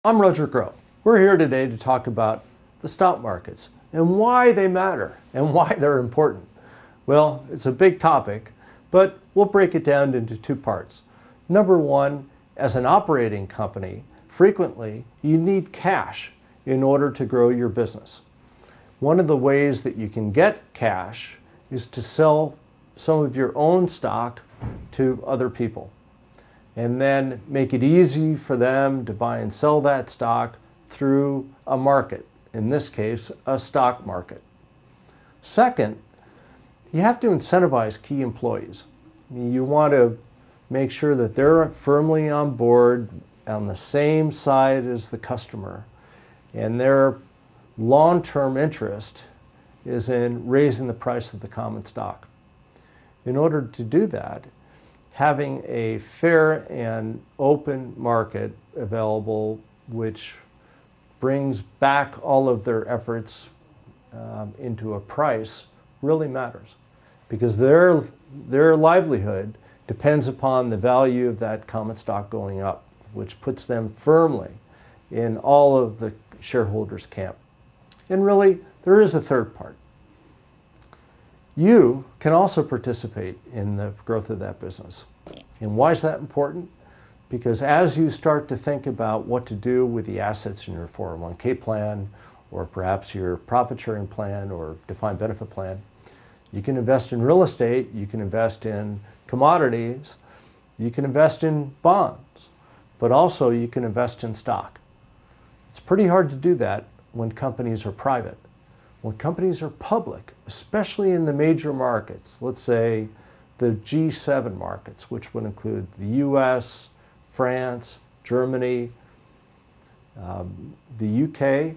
I'm Roger Groh. We're here today to talk about the stock markets and why they matter and why they're important. Well, it's a big topic, but we'll break it down into two parts. Number one, as an operating company, frequently you need cash in order to grow your business. One of the ways that you can get cash is to sell some of your own stock to other people, and then make it easy for them to buy and sell that stock through a market, in this case, a stock market. Second, you have to incentivize key employees. You want to make sure that they're firmly on board on the same side as the customer, and their long-term interest is in raising the price of the common stock. In order to do that, having a fair and open market available which brings back all of their efforts into a price really matters, because their livelihood depends upon the value of that common stock going up, which puts them firmly in all of the shareholders' camp. And really, there is a third part. You can also participate in the growth of that business. And why is that important? Because as you start to think about what to do with the assets in your 401k plan, or perhaps your profit sharing plan or defined benefit plan, you can invest in real estate, you can invest in commodities, you can invest in bonds, but also you can invest in stock. It's pretty hard to do that when companies are private. When companies are public, especially in the major markets, let's say the G7 markets, which would include the US, France, Germany, the UK,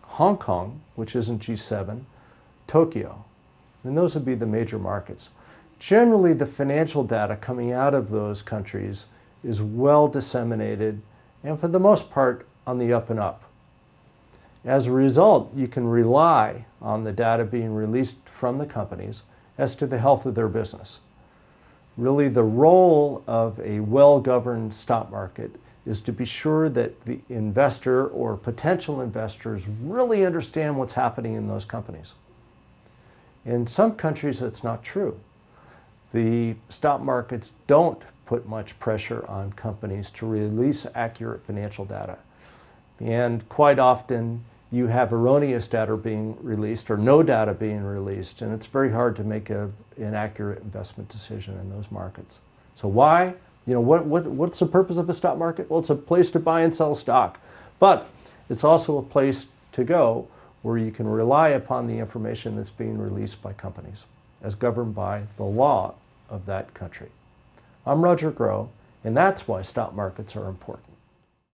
Hong Kong, which isn't G7, Tokyo, and those would be the major markets. Generally, the financial data coming out of those countries is well disseminated and for the most part on the up and up. As a result, you can rely on the data being released from the companies as to the health of their business. Really, the role of a well-governed stock market is to be sure that the investor or potential investors really understand what's happening in those companies. In some countries, that's not true. The stock markets don't put much pressure on companies to release accurate financial data. And quite often, you have erroneous data being released or no data being released, and it's very hard to make an accurate investment decision in those markets. So why? What's the purpose of a stock market? Well, it's a place to buy and sell stock, but it's also a place to go where you can rely upon the information that's being released by companies as governed by the law of that country. I'm Roger Groh, and that's why stock markets are important.